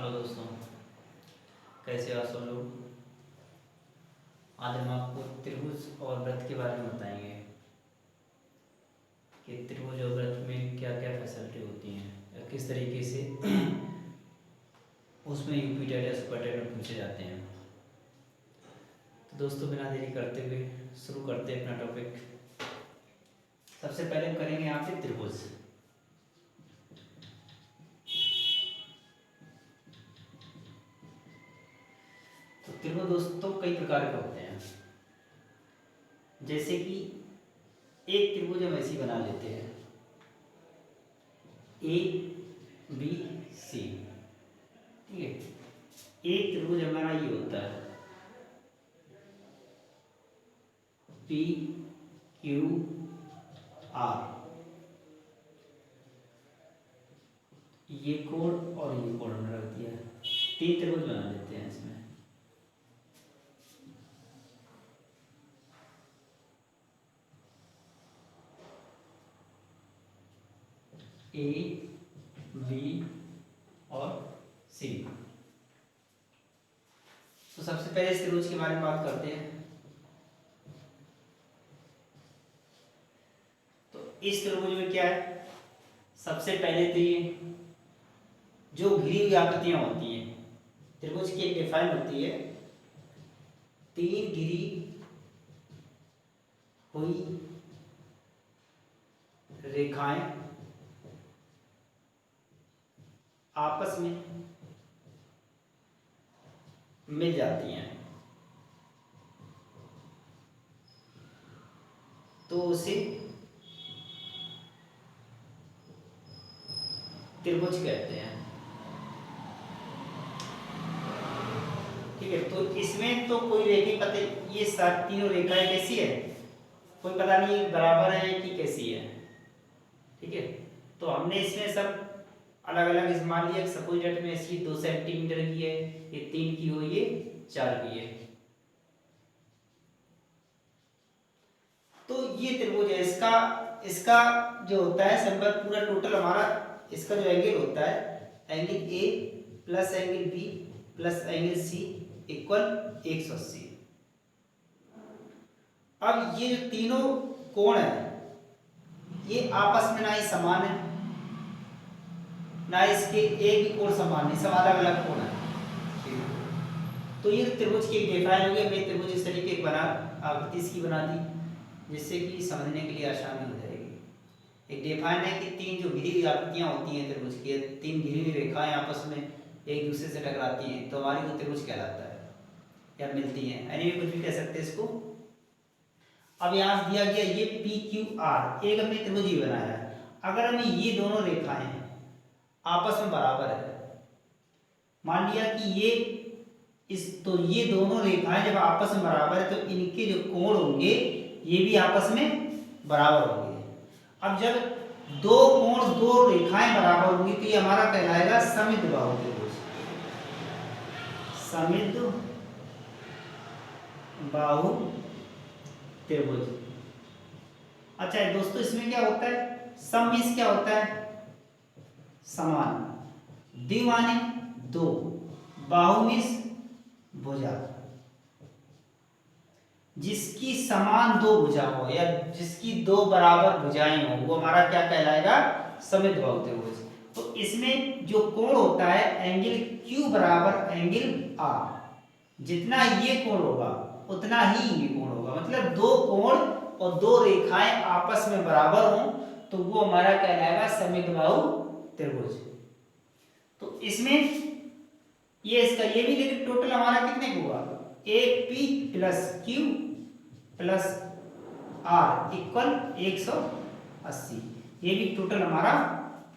Hello दोस्तों, कैसे हो आप सब लोग। आज हम आपको त्रिभुज और वृत्त के बारे में बताएंगे कि त्रिभुज और वृत्त में क्या क्या फैसिलिटी होती हैं या किस तरीके से उसमें यूपीटेड या सुपरटेड पूछे जाते हैं। तो दोस्तों, बिना देरी करते हुए शुरू करते हैं अपना टॉपिक। सबसे पहले हम करेंगे यहाँ पे त्रिभुज। तो त्रिभुज दोस्तों कई प्रकार के होते हैं। जैसे कि एक त्रिभुज हम ऐसे बना लेते हैं, ए बी सी। ठीक है, एक त्रिभुज हमारा ये होता है पी क्यू आर। ये कोण और ये कोण हमने रख दिया, तीन त्रिभुज बना लेते हैं इसमें। ए बी और सी। तो सबसे पहले इस त्रिभुज के बारे में बात करते हैं। तो इस त्रिभुज में क्या है, सबसे पहले तो ये जो घिरी हुई आकृतियां होती हैं, त्रिभुज की एक डिफाइन होती है, तीन घिरी हुई रेखाएं आपस में मिल जाती हैं तो उसे त्रिभुज कहते हैं। ठीक है, तो इसमें तो कोई रेखा पता, ये तीनों रेखाएं कैसी है कोई पता नहीं, बराबर है कि कैसी है। ठीक है, तो हमने इसमें सब अलग अलग इस्तेमाल लिया। सपोज डेट में इसकी 2 सेंटीमीटर की है, ये 3 की हो, ये 4 की है। तो ये त्रिभुज है, इसका इसका जो होता है संबंध पूरा टोटल हमारा, इसका जो एंगल होता है, angle A plus angle B plus angle C equal 180। अब ये जो तीनों कोण है ये आपस में ना ही समान है, ना इसके एक भी कोण समान नहीं, सब अलग अलग कोण है। तो ये त्रिभुज की एक डिफाइन हो गई। हमने त्रिभुज इस तरीके की बना, आकृति इसकी बना दी जिससे कि समझने के लिए आसानी हो जाएगी। एक डिफाइन है कि तीन जो घिरी हुई आकृतियां होती हैं त्रिभुज की, तीन घिरी हुई रेखाएं आपस में एक दूसरे से टकराती हैं तो हमारी वो त्रिभुज कहलाता है या मिलती हैं, यानी कुछ भी कह सकते हैं इसको। अब यहाँ दिया गया ये पी क्यू आर, एक हमने त्रिभुज ही बनाया है। अगर हमें ये दोनों रेखाएं आपस में बराबर है, मान लिया कि ये तो ये दोनों रेखाएं जब आपस में बराबर है तो इनके जो कोण होंगे ये भी आपस में बराबर होंगे। अब जब दो कोण दो रेखाएं बराबर होंगी तो ये हमारा कहलाएगा समद्विबाहु त्रिभुज। समद्विबाहु त्रिभुज। अच्छा दोस्तों, इसमें क्या होता है, सम मीन्स क्या होता है, समान, द्वि माने दो, बाहु मीन्स भुजा। जिसकी समान दो भुजा हो या जिसकी दो बराबर भुजाएं हो वो हमारा क्या कहलाएगा, समद्विबाहु त्रिभुज। तो इसमें जो कोण होता है एंगल Q बराबर एंगल R, जितना ये कोण होगा उतना ही ये कोण होगा। मतलब दो कोण और दो रेखाएं आपस में बराबर हों तो वो हमारा कहलाएगा समद्विबाहु त्रिभुज। तो इसमें ये इसका ये भी, लेकिन टोटल हमारा कितने का हुआ, AP plus Q plus R equal 180। ये भी टोटल हमारा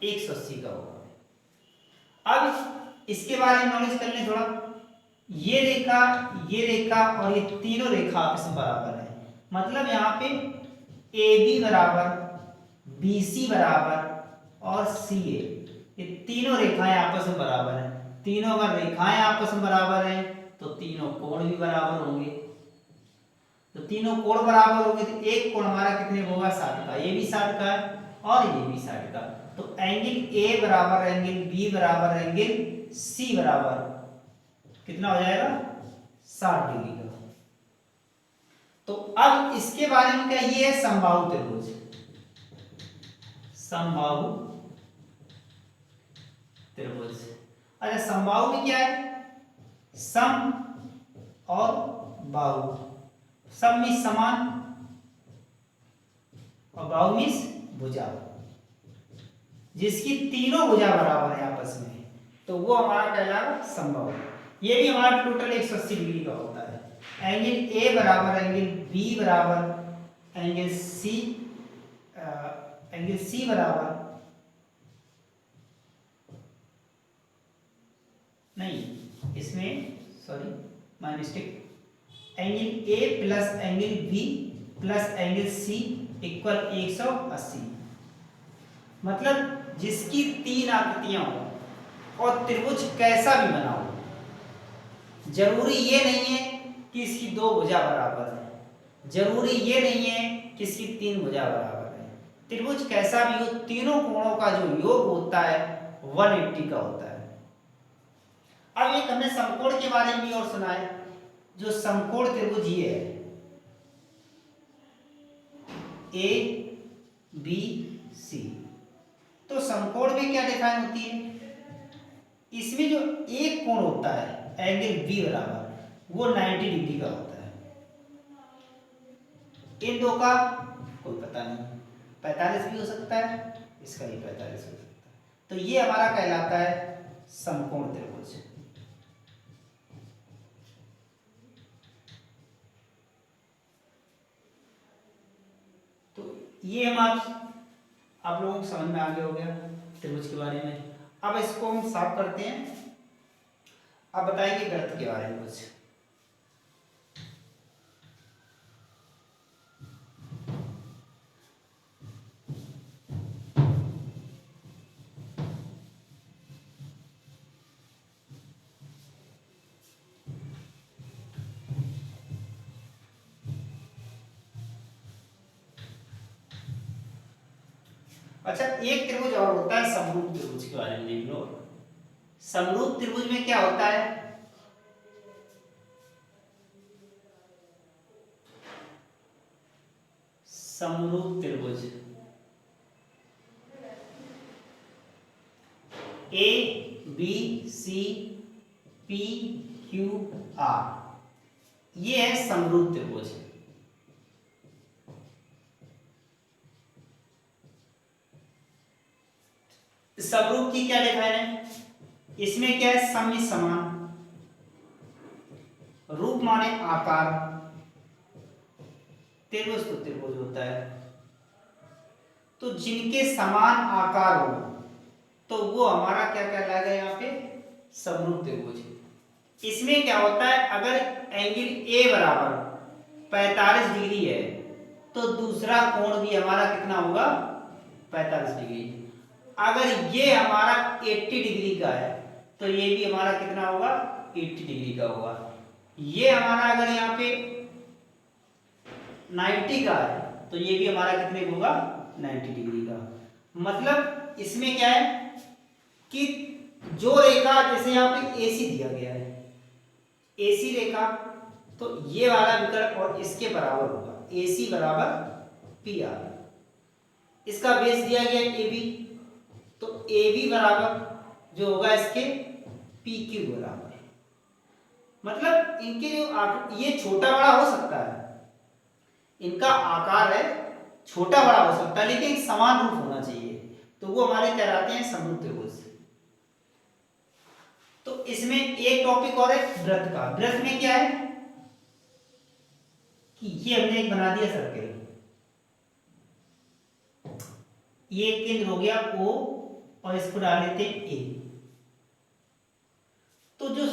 180 का होगा। अब इसके बारे में नॉलेज कर लें थोड़ा। ये रेखा और ये तीनों रेखा आपस में बराबर है, मतलब यहाँ पे AB बराबर BC बराबर और CA, ये तीनों रेखाएं आपस में बराबर हैं। तीनों अगर रेखाएं आपस में बराबर हैं तो तीनों कोण भी बराबर होंगे। तो तीनों कोण बराबर होंगे तो एक कोण हमारा कितने होगा, 60 का, ये भी 60 का है। और ये बी साइड का। तो एंगल ए बराबर एंगल बी बराबर एंगल सी बराबर कितना हो जाएगा 60 डिग्री का। तो अब इसके बारे में क्या, ये है समबाहु त्रिभुज, समबाहु त्रिभुज। अच्छा समबाहु में क्या है, सम और बाहु, सम मीन्स समान और बाहु मीन्स भुजा, जिसकी तीनों भुजा बराबर है आपस में, तो वो हमारा कहलाएगा समबाहु। ये भी हमारा टोटल 180 डिग्री का होता है। एंगल ए बराबर एंगल बी बराबर एंगल सी बराबर नहीं, इसमें sorry my mistake, angle A plus angle B plus angle C equal 180। मतलब जिसकी तीन आकृतियां हो और त्रिभुज कैसा भी बना हो, जरूरी ये नहीं है कि इसकी दो भुजा बराबर है, जरूरी ये नहीं है कि इसकी तीन भुजा बराबर है, त्रिभुज कैसा भी हो, तीनों कोणों का जो योग होता है 180 का होता है। अब एक हमने समकोण के बारे में भी और सुना है, जो समकोण त्रिभुज ये है ए बी सी। तो समकोण में क्या डिफाइन होती है, इसमें जो एक कोण होता है एंगल बी बराबर वो 90 डिग्री का होता है, इन दो का कोई पता नहीं, 45 भी हो सकता है, इसका भी 45 हो सकता है। तो ये हमारा कहलाता है समकोण त्रिभुज। तो ये आप लोगों को समझ में आ गया हो गया त्रिभुज के बारे में। अब इसको हम साफ करते हैं। अब बताइए वृत्त के बारे में कुछ। अच्छा एक त्रिभुज और होता है समरूप त्रिभुज, के बारे में देख लो। समरूप त्रिभुज में क्या होता है, समरूप त्रिभुज A B C P Q R, ये है समरूप त्रिभुज। समरूप की क्या डिफाइन है, इसमें क्या है, सम में समान, रूप माने आकार, त्रिभुज तो त्रिभुज होता है। तो जिनके समान आकार हो तो वो हमारा क्या कहलाएगा यहाँ पे, समरूप त्रिभुज। इसमें क्या होता है, अगर एंगल ए बराबर 45 डिग्री है तो दूसरा कोण भी हमारा कितना होगा, 45 डिग्री। अगर ये हमारा 80 डिग्री का है तो ये भी हमारा कितना होगा, 80 डिग्री का होगा। ये हमारा अगर यहाँ पे 90 का है तो ये भी हमारा कितने का होगा, 90 डिग्री का। मतलब इसमें क्या है कि जो रेखा, जैसे यहाँ पे AC दिया गया है, AC रेखा, तो ये वाला विकल्प और इसके बराबर होगा, AC बराबर PR। इसका बेस दिया गया है AB, तो AB बराबर जो होगा इसके PQ बराबर। मतलब इनके जो ये छोटा बड़ा हो सकता है, इनका आकार है छोटा बड़ा हो सकता है, लेकिन एक समान रूप होना चाहिए, तो वो हमारे कहलाते हैं समरूप त्रिभुज। तो इसमें एक टॉपिक और है वृत्त का। वृत्त में क्या है कि ये हमने एक बना दिया सर्कल, ये केंद्र हो गया O और इसको डाल देते हैं A। तो जो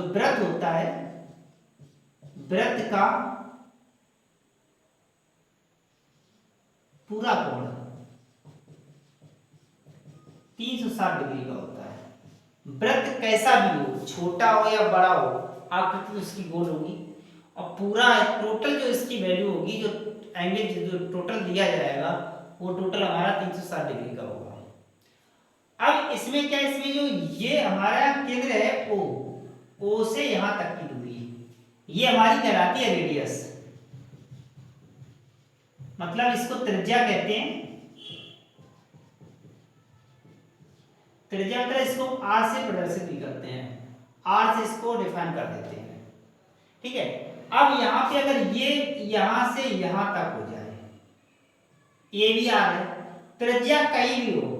वृत्त होता है, वृत्त का पूरा कोण 360 डिग्री का होता है। वृत्त कैसा भी हो, छोटा हो या बड़ा हो, आकृति तो उसकी गोल होगी, और पूरा टोटल जो इसकी वैल्यू होगी, जो एंगल जो टोटल दिया जाएगा वो टोटल हमारा 360 डिग्री का होगा। अब इसमें क्या, इसमें जो ये हमारा केंद्र है ओ से यहां तक की दूरी, ये हमारी कहलाती है रेडियस, मतलब इसको त्रिज्या कहते हैं। त्रिज्या मतलब इसको आर से प्रदर्शित भी करते हैं, आर से इसको डिफाइन कर देते हैं, ठीक है। अब यहाँ पे अगर ये यहां से यहां तक हो जाए, ये भी आर है, त्रिज्या कहीं भी हो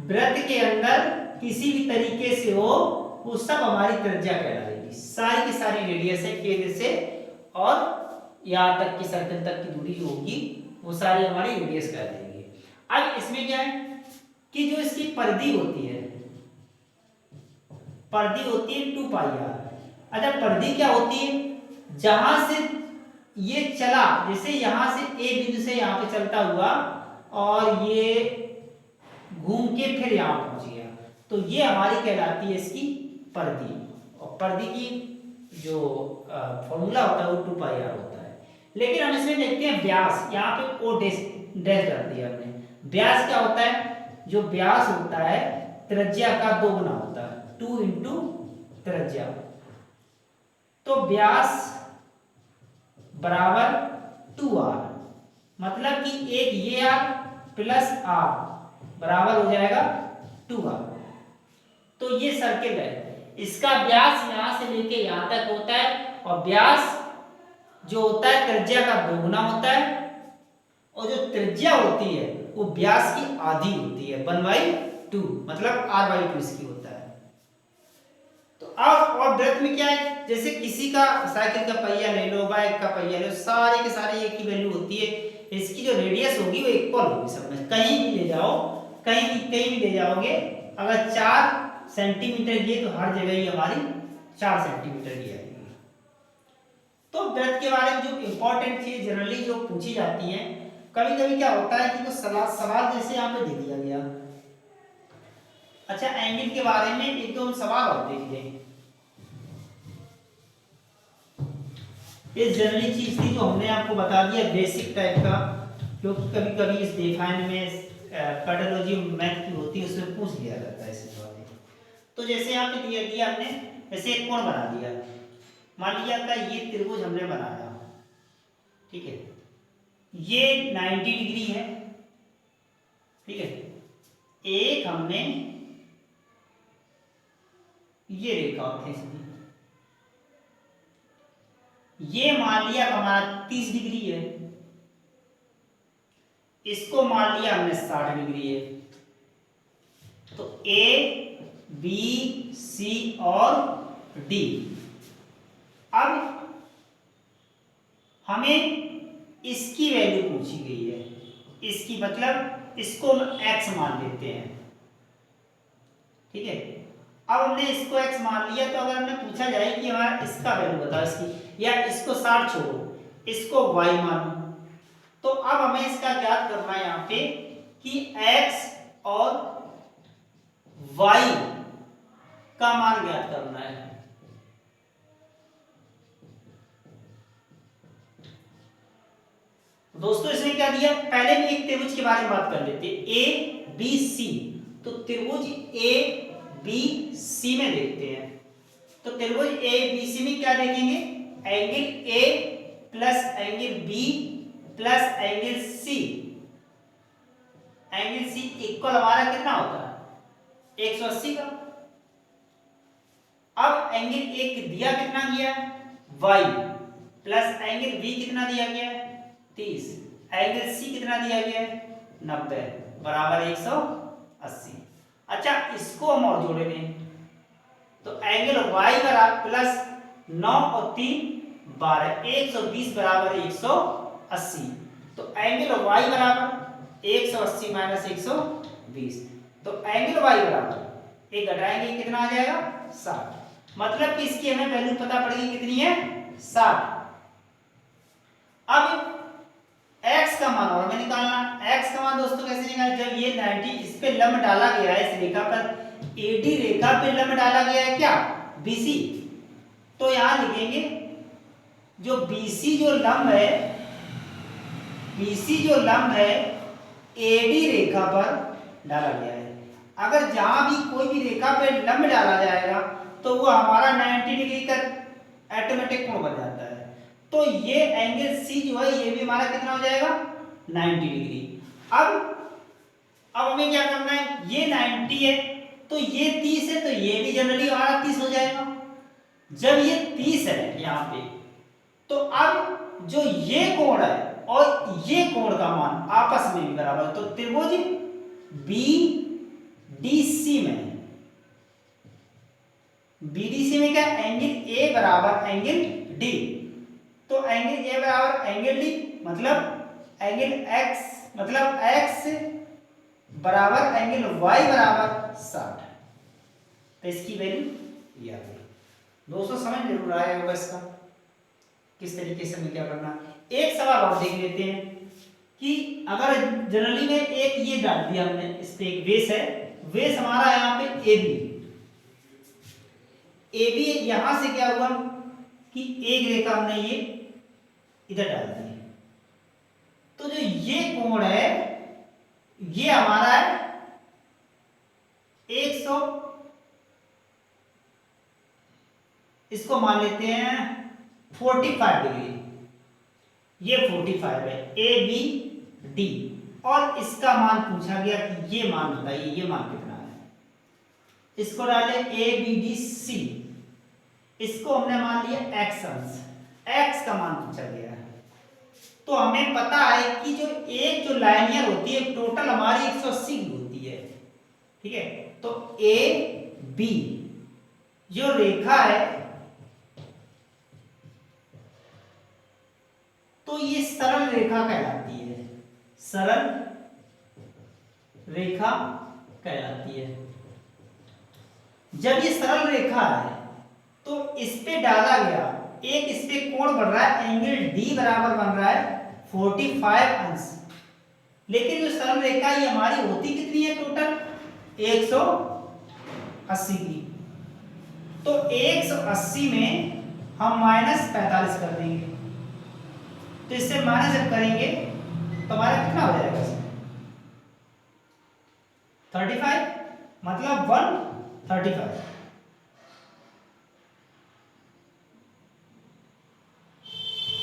वृत्त के अंदर किसी भी तरीके से हो, वो सब हमारी त्रिज्या कहलाएगी। सारी की सारी रेडियस है केंद्र से और यहाँ तक की सर्कल तक की दूरी जो होगी वो सारी हमारी रेडियस कहलाएगी। अब इसमें क्या है कि जो इसकी परिधि होती है, परिधि होती है 2 पाई आर। अच्छा, परिधि क्या होती है, जहां से ये चला, जैसे यहां से ए बिंदु से यहाँ पे चलता हुआ और ये घूम के फिर यहाँ पहुंच गया, तो ये हमारी कहलाती है इसकी परिधि। और परिधि की जो फॉर्मूला होता है वो 2 पाई आर होता है। लेकिन हम इसमें देखते हैं व्यास, यहाँ पे ओ डैश कर दिया हमने। व्यास क्या होता है, जो व्यास होता है त्रिज्या का 2 गुना होता है, 2 इंटू त्रिज्या। तो व्यास बराबर 2r, मतलब कि एक ये r प्लस r बराबर हो जाएगा 2r। तो ये सर्किल है, इसका व्यास यहां से लेके यहां तक होता है, और व्यास जो होता है त्रिज्या का 2 गुना होता है, और जो त्रिज्या होती है वो व्यास की आधी होती है, 1/2, मतलब r/2 इसकी होता है। तो अब और वृत्त में क्या है, जैसे किसी का साइकिल का पहिया ले लो, बाइक का पहिया ले लो, सारे के सारे एक ही वैल्यू होती है, इसकी जो रेडियस होगी वो इक्वल होगी सब में। कहीं भी ले जाओ, कहीं भी ले जाओगे, अगर 4 सेंटीमीटर की है तो हर जगह ही हमारी 4 सेंटीमीटर की आएगी। तो वृत्त के बारे में जो इंपॉर्टेंट चीज जनरली जो पूछी जाती है, कभी कभी क्या होता है कि वो सवाल जैसे यहाँ पे दे दिया गया। अच्छा, एंगल के बारे में एक दो सवाल और देख लें। ये जनरली चीज थी जो हमने आपको बता दिया, बेसिक टाइप का, क्योंकि कभी कभी इस डिफाइन में पेडोलॉजी मैथ की होती है, उसमें पूछ लिया जाता है इस वाले। तो जैसे यहाँ पे दिया हमने, जैसे एक कोण बना दिया, मान लिया था ये त्रिभुज हमने बनाया, ठीक है, ये 90 डिग्री है, ठीक है। एक हमने ये रेखा खींच दी, ये मान लिया हमारा 30 डिग्री है, इसको मान लिया हमने 60 डिग्री है। तो ए बी सी और डी। अब हमें इसकी वैल्यू पूछी गई है, इसकी मतलब इसको हम x मान लेते हैं, ठीक है। अब हमने इसको x मान लिया, तो अगर हमने पूछा जाए कि हमारा इसका वैल्यू बताओ इसकी, या इसको 60 छोड़ो, इसको y मानो, तो अब हमें इसका ज्ञात करना है यहाँ पे कि x और y का मान ज्ञात करना है। दोस्तों इसने क्या दिया, पहले भी एक त्रिभुज के बारे में बात कर लेते हैं, ए बी सी। तो त्रिभुज ए बी सी में देखते हैं। तो त्रिभुज ए बी सी में क्या देखेंगे, angle A plus angle B plus angle C. Angle C equal हमारा कितना होता है, 180 का। अब एंगल ए दिया कितना गया, y प्लस एंगल बी कितना दिया गया है, 30। एंगल सी कितना दिया गया है, 90 बराबर 180। अच्छा, इसको हम और जोड़े लें, तो एंगल y बराबर प्लस 9 और 3 12, 120 बराबर 180। तो एंगल y बराबर 180 माइनस 120, तो एंगल y बराबर एक घटाएंगे कितना आ जाएगा, 60। मतलब कि इसकी हमें वैल्यू पता पड़ेगी कितनी है, 60। अब x का मान और हमें निकालना। x का मान दोस्तों कैसे निकालें, जब ये 90 इस पे लंब डाला गया है, इस रेखा पर AD रेखा पे लंब डाला गया है क्या, BC। तो यहां लिखेंगे जो BC जो लंब है, BC जो लंब है एडी रेखा पर डाला गया है। अगर जहां भी कोई भी रेखा पे लंब डाला जाएगा तो वो हमारा 90 डिग्री का ऑटोमेटिक कोण बन जाता है। तो ये एंगल सी जो है ये भी हमारा कितना हो जाएगा 90 डिग्री। अब हमें क्या करना है, ये 90 है तो ये 30 है तो ये भी जनरली हमारा 30 हो जाएगा। जब ये 30 है यहाँ पे तो अब जो ये कोण है और ये कोण का मान आपस में भी बराबर है। तो त्रिभुज BDC में BDC में क्या एंगल A बराबर एंगल D। तो एंगल A बराबर एंगल D मतलब एंगल X मतलब X बराबर एंगल Y बराबर 60। तो इसकी वैल्यू ये आ गई। दोस्तों समझ जरूर आया होगा इसका किस तरीके से हमें क्या करना। एक सवाल और देख लेते हैं कि अगर जनरली में एक ये डाल दिया हमने, इस पे एक बेस है, बेस हमारा यहाँ पे AB यहां से क्या हुआ कि एक रेखा हमने ये इधर डाल दी। तो जो ये कोण है ये हमारा है 100, इसको मान लेते हैं 45 डिग्री, ये 45 है ABD। और इसका मान पूछा गया कि ये मान बताइए, ये मान कितना है। इसको डाले ABDC, इसको हमने मान लिया x अंश, x का मान पूछा गया है। तो हमें पता है कि जो एक जो लाइनियर होती है टोटल हमारी 180 की होती है, ठीक है। तो AB जो रेखा है तो ये सरल रेखा कहलाती है, सरल रेखा कहलाती है। जब ये सरल रेखा है तो इस पे डाला गया एक, इस पे कोण बन रहा है एंगल D बराबर बन रहा है 45 अंश। लेकिन जो सरल रेखा ये हमारी होती कितनी है टोटल 180 की। तो 180 में हम -45 कर देंगे। तो इससे माइनस जब करेंगे तो हमारा कितना हो जाएगा इसमें 35 मतलब 135।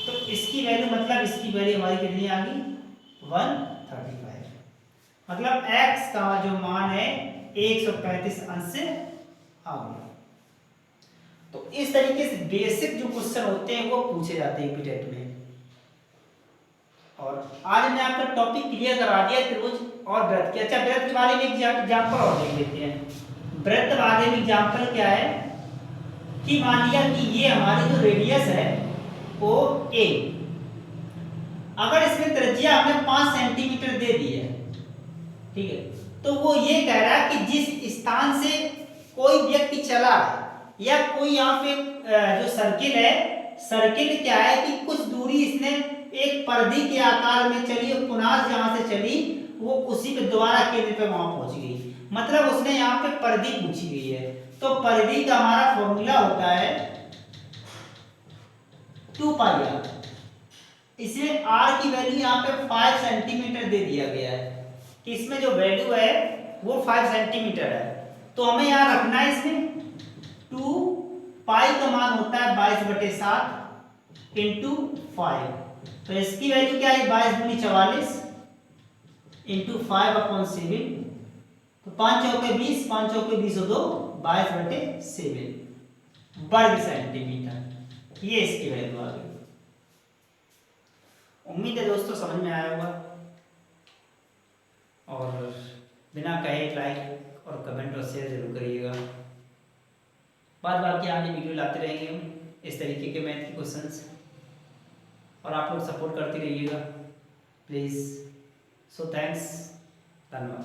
तो इसकी वैल्यू मतलब इसकी वैल्यू हमारी कितनी आ गई 135। मतलब x का जो मान है 135 अंश से आ गया। तो इस तरीके से बेसिक जो क्वेश्चन होते हैं वो पूछे जाते हैं पीटेट में। और आज हमने आपका टॉपिक क्लियर करा दिया त्रिभुज और वृत्त के। अच्छा वृत्त के बारे में एक एग्जांपल और देख लेते हैं। वृत्त के बारे में एग्जांपल क्या है कि मान लिया कि ये हमारी जो रेडियस है OA, अगर इसमें त्रिज्या हमने 5 सेंटीमीटर दे दी है, ठीक है। तो वो ये कह रहा है कि जिस स्थान से कोई व्यक्ति चला है या कोई यहाँ पे जो सर्किल है, सर्किल क्या है कि कुछ दूरी इसने एक परिधि के आकार में चली और पुनः जहां से चली वो उसी पे दोबारा केंद्र पे वहां पहुंच गई। मतलब उसने यहाँ पे परिधि पूछी गई है। तो परिधि का हमारा फॉर्मूला होता है 2πr। इसमें r की वैल्यू यहाँ पे 5 सेंटीमीटर दे दिया गया है कि इसमें जो वैल्यू है वो 5 सेंटीमीटर है। तो हमें यहाँ रखना है इसमें 2π का मान होता है 22/7 इंटू 5। तो इसकी वैल्यू क्या है 22 दूनी 44 इंटू 5/7। तो 5 चौके 20, 5 चौके 20 हो 2, 22/7 वर्ग सेंटीमीटर। ये इसकी वैल्यू आ गई। उम्मीद है दोस्तों समझ में आया होगा। और बिना कहे लाइक और कमेंट और शेयर जरूर करिएगा। बाद बाकी आगे वीडियो लाते रहेंगे हम इस तरीके के मैथ के क्वेश्चंस, और आप लोग सपोर्ट करते रहिएगा प्लीज़। सो थैंक्स, धन्यवाद।